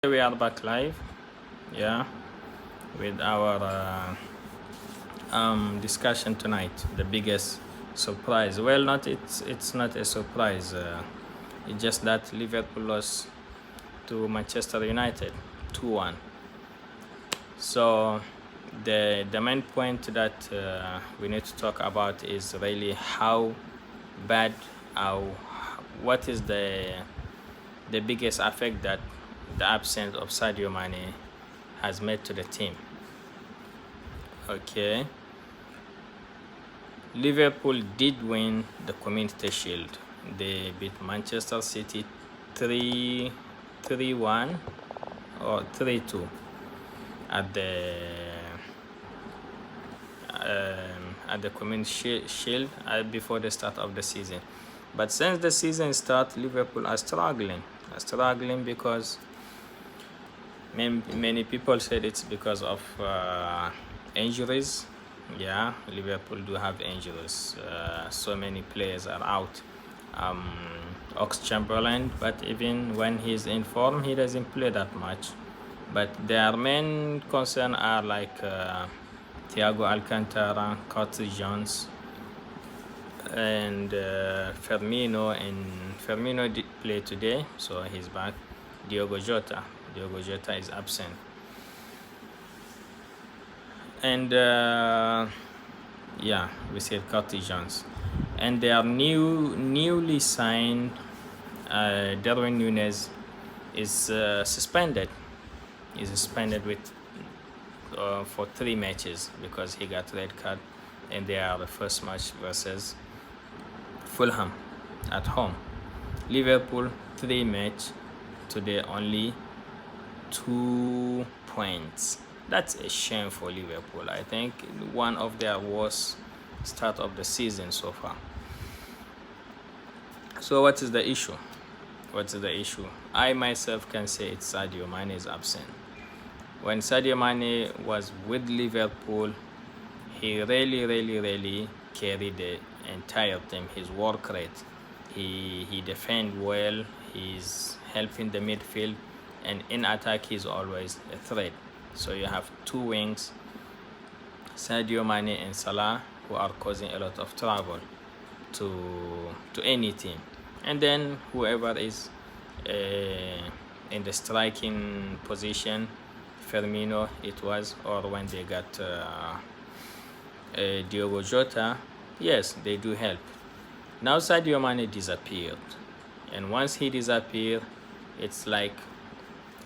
We are back live, yeah, with our discussion tonight. The biggest surprise. Well, not it's not a surprise. It's just that Liverpool lost to Manchester United, 2-1. So the main point that we need to talk about is really how bad, how what is the biggest effect that the absence of Sadio Mane has made to the team. Okay, Liverpool did win the Community Shield. They beat Manchester City 3-1 or 3-2 at the Community Shield before the start of the season. But since the season started, Liverpool are struggling because many people said it's because of injuries. Yeah, Liverpool do have injuries. So many players are out. Ox-Chamberlain, but even when he's in form, he doesn't play that much. But their main concern are like Thiago Alcantara, Curtis Jones, and Firmino. And Firmino did play today, so he's back. Diogo Jota is absent. And yeah, we said Curtis Jones. And they are newly signed Darwin Núñez is suspended. He's suspended with for 3 matches because he got red card, and they are the first match versus Fulham at home. Liverpool 3 match today, only 2 points. That's a shame for Liverpool. I think one of their worst start of the season so far. So what is the issue? I myself can say it's Sadio Mane is absent. When Sadio Mane was with Liverpool, he really carried the entire team. His work rate, he defends well, he's helping the midfield, and in attack he's always a threat. So you have 2 wings, Sadio Mane and Salah, who are causing a lot of trouble to any team. And then whoever is in the striking position, Firmino it was, or when they got Diogo Jota, yes, they do help. Now Sadio Mane disappeared, and once he disappeared, it's like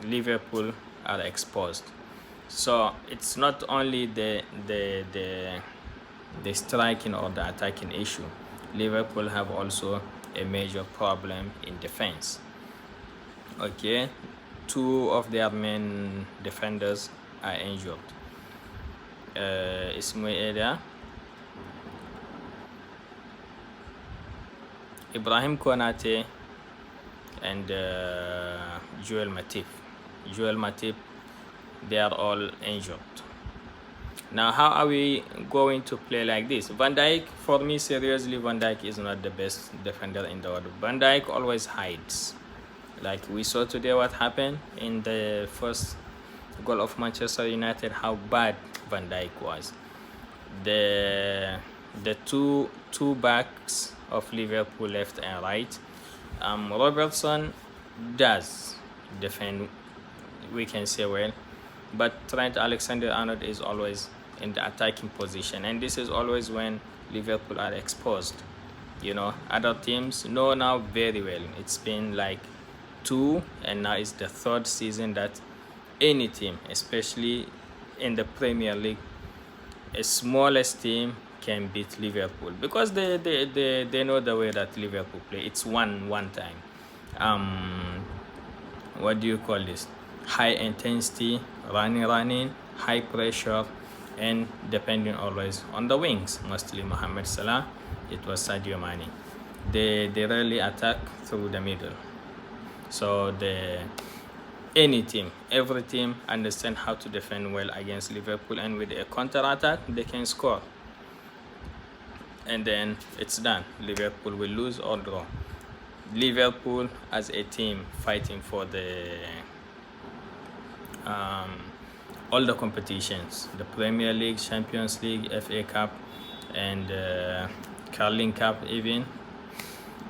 Liverpool are exposed. So it's not only the striking or the attacking issue. Liverpool have also a major problem in defense. Okay, 2 of their main defenders are injured. Ismaila, Ibrahim Konate, and Joel Matip, they are all injured. Now, how are we going to play like this? Van Dijk, for me, seriously, Van Dijk is not the best defender in the world. Van Dijk always hides. Like we saw today what happened in the first goal of Manchester United, how bad Van Dijk was. The two backs of Liverpool, left and right, Robertson does defend, we can say well, but Trent Alexander-Arnold is always in the attacking position, and this is always when Liverpool are exposed. You know, other teams know now very well. It's been like 2, and now it's the 3rd season that any team, especially in the Premier League, a smallest team can beat Liverpool, because they know the way that Liverpool play. It's one time. What do you call this? High intensity, running, high pressure, and depending always on the wings. Mostly Mohamed Salah, it was Sadio Mane. They rarely attack through the middle. So every team understand how to defend well against Liverpool, and with a counter attack they can score. And then it's done. Liverpool will lose or draw. Liverpool as a team fighting for the all the competitions, the Premier League, Champions League, FA Cup, and Carling Cup, even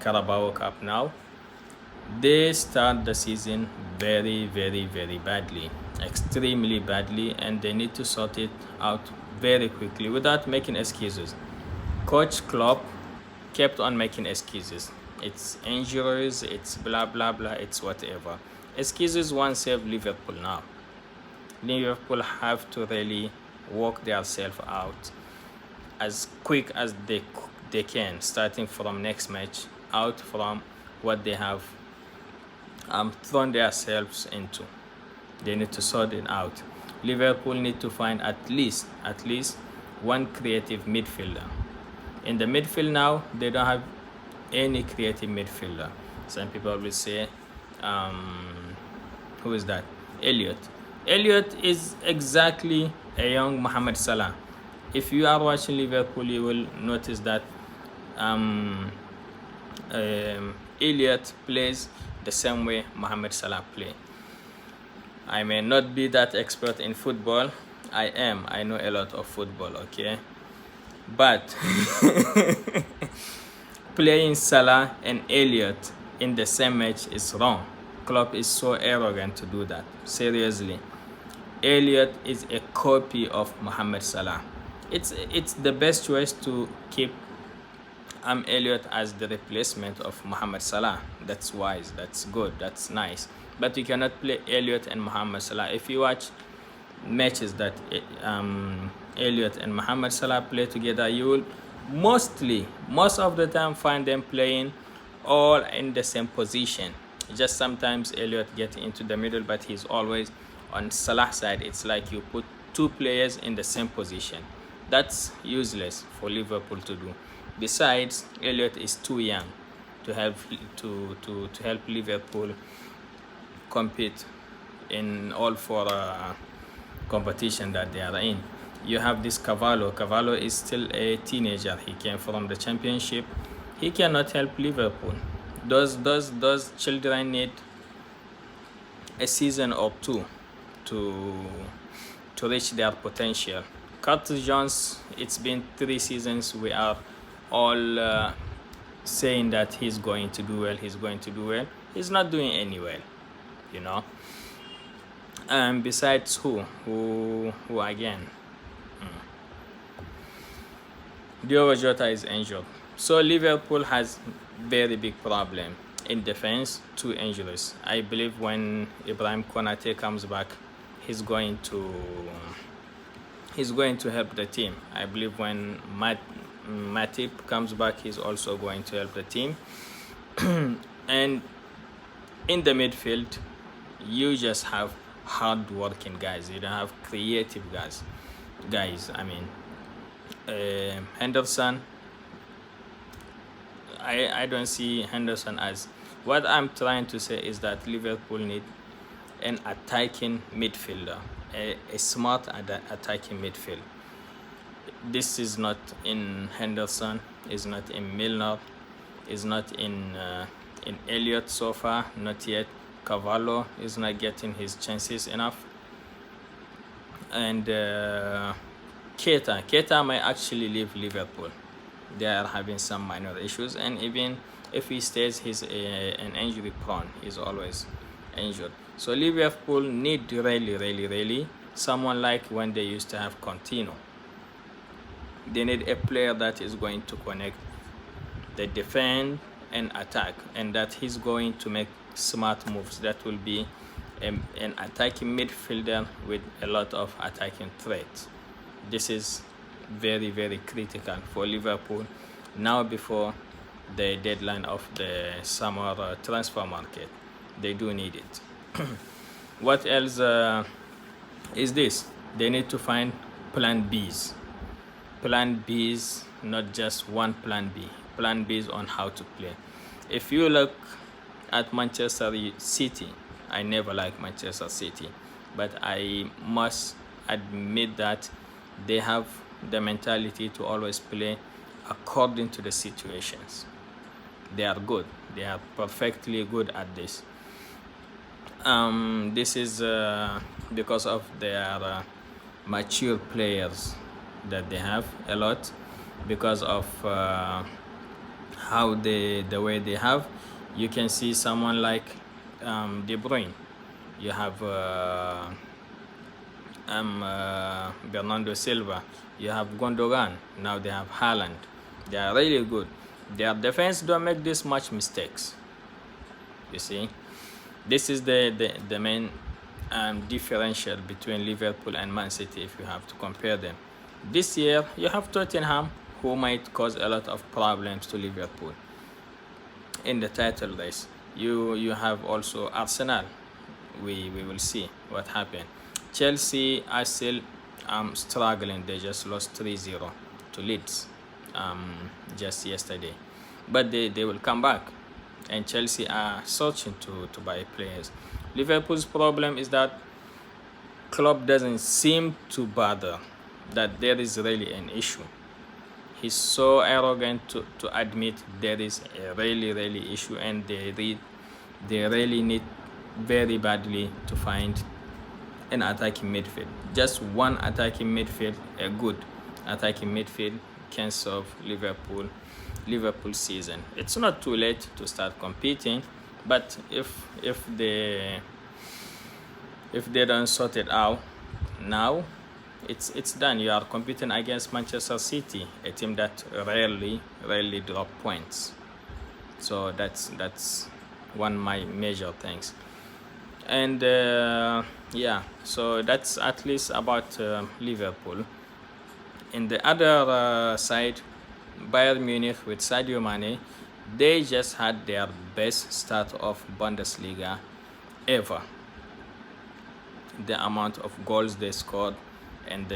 Carabao Cup. Now they start the season very badly, extremely badly, and they need to sort it out very quickly without making excuses. Coach Klopp kept on making excuses. It's injuries, it's blah blah blah, it's whatever. Excuses won't save Liverpool now. Liverpool have to really work themselves out as quick as they can, starting from next match, out from what they have thrown themselves into. They need to sort it out. Liverpool need to find at least one creative midfielder. In the midfield now, they don't have any creative midfielder. Some people will say, who is that? Elliot. Elliot is exactly a young Mohamed Salah. If you are watching Liverpool, you will notice that Elliot plays the same way Mohamed Salah play. I may not be that expert in football. I know a lot of football, okay? But playing Salah and Elliot in the same match is wrong. Klopp is so arrogant to do that. Seriously. Elliot is a copy of Mohamed Salah. It's the best choice to keep Elliot as the replacement of Mohamed Salah. That's wise, that's good, that's nice. But you cannot play Elliot and Mohamed Salah. If you watch matches that Elliot and Mohamed Salah play together, you will most of the time find them playing all in the same position. Just sometimes Elliot gets into the middle, but he's always on Salah's side. It's like you put two players in the same position. That's useless for Liverpool to do. Besides, Elliot is too young to help Liverpool compete in all four competition that they are in. You have this Cavallo. Cavallo is still a teenager. He came from the Championship. He cannot help Liverpool. Those children need a season or two to reach their potential. Curtis Jones, it's been 3 seasons. We are all saying that he's going to do well. He's not doing any well, you know. And besides, who again? Diogo Jota is injured. So Liverpool has very big problem in defense, 2 injuries. I believe when Ibrahim Konate comes back, he's going to help the team. I believe when Matip comes back, he's also going to help the team. And in the midfield, you just have hard-working guys. You don't have creative guys. I mean, Henderson. I don't see Henderson as. What I'm trying to say is that Liverpool need an attacking midfielder, a smart attacking midfield. This is not in Henderson, is not in Milner, is not in Elliot so far, not yet. Cavallo is not getting his chances enough. And Keita might actually leave Liverpool. They are having some minor issues, and even if he stays, he's an injury prone. He's always injured. So Liverpool need really someone like when they used to have Coutinho. They need a player that is going to connect the defend and attack, and that he's going to make smart moves. That will be an attacking midfielder with a lot of attacking threats. This is very critical for Liverpool now before the deadline of the summer transfer market. They do need it. What else is this? They need to find plan Bs. Plan Bs, not just one plan B. Plan Bs on how to play. If you look at Manchester City, I never liked Manchester City, but I must admit that they have the mentality to always play according to the situations. They are good. They are perfectly good at this. This is because of their mature players that they have a lot, because of how the way they have. You can see someone like De Bruyne. You have Bernardo Silva. You have Gondogan. Now they have Haaland. They are really good. Their defense don't make this much mistakes. You see, this is the main differential between Liverpool and Man City if you have to compare them. This year you have Tottenham, who might cause a lot of problems to Liverpool in the title race. You have also Arsenal. We will see what happened. Chelsea are still struggling. They just lost 3-0 to Leeds just yesterday, but they will come back, and Chelsea are searching to buy players. Liverpool's problem is that Klopp doesn't seem to bother that there is really an issue. He's so arrogant to admit there is a really issue, and they really need very badly to find an attacking midfield. Just one attacking midfield, a good attacking midfield, can solve Liverpool season. It's not too late to start competing, but if they don't sort it out now, it's done. You are competing against Manchester City, a team that rarely drop points. So that's one of my major things. And yeah, so that's at least about Liverpool. In the other side, Bayern Munich with Sadio Mane, they just had their best start of Bundesliga ever. The amount of goals they scored, and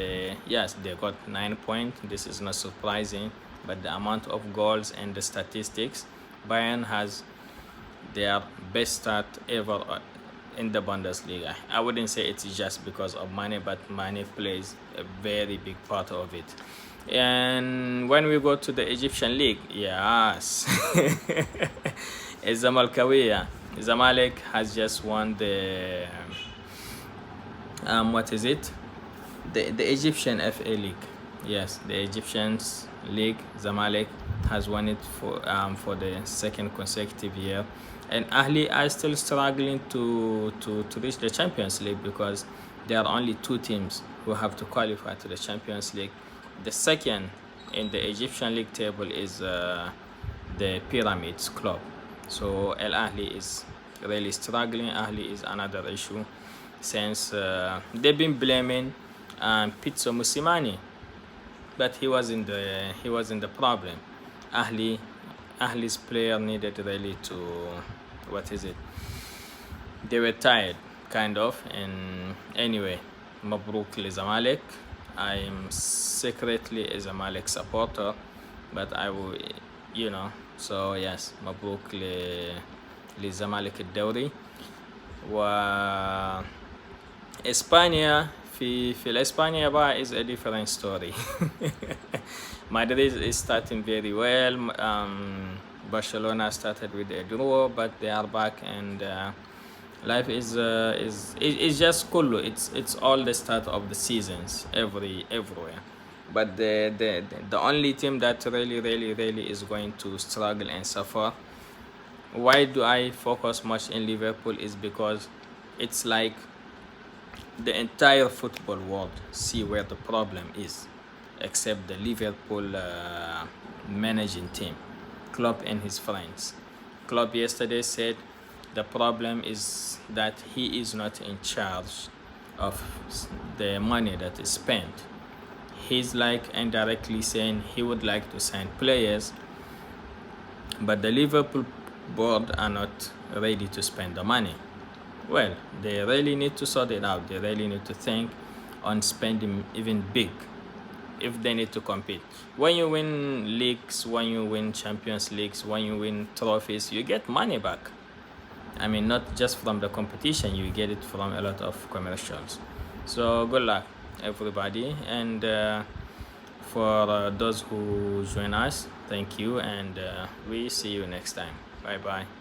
yes, they got 9 points. This is not surprising, but the amount of goals and the statistics, Bayern has their best start ever in the Bundesliga. I wouldn't say it's just because of Mane, but Mane plays a very big part of it. And when we go to the Egyptian league, yes, Zamalek has just won the what is it? The Egyptian FA League. Yes, the Egyptian league, Zamalek has won it for the second consecutive year. And Ahli are still struggling to reach the Champions League, because there are only 2 teams who have to qualify to the Champions League. The second in the Egyptian league table is the Pyramids Club. So Al Ahli is really struggling. Ahli is another issue, since they've been blaming Pizzo Musimani, but he was in the problem. Ahli's player needed really to, what is it? They were tired, kind of. And anyway, Mabruk li Zamalek. I'm secretly a Zamalek supporter, but I will, so yes, Mabruk li Zamalek الدوري. و إسبانيا في الإسبانيا بقى is a different story. Madrid is starting very well. Barcelona started with a draw, but they are back, and life is just cool. It's all the start of the seasons everywhere. But the only team that really is going to struggle and suffer. Why do I focus much in Liverpool? Is because it's like the entire football world see where the problem is, except the Liverpool managing team, Klopp and his friends. Klopp yesterday said the problem is that he is not in charge of the money that is spent. He's like indirectly saying he would like to sign players, but the Liverpool board are not ready to spend the money. Well, they really need to sort it out. They really need to think on spending even big if they need to compete. When you win leagues, when you win Champions Leagues, when you win trophies, you get money back. I mean, not just from the competition, you get it from a lot of commercials. So good luck, everybody. And for those who join us, thank you, and we see you next time. Bye bye.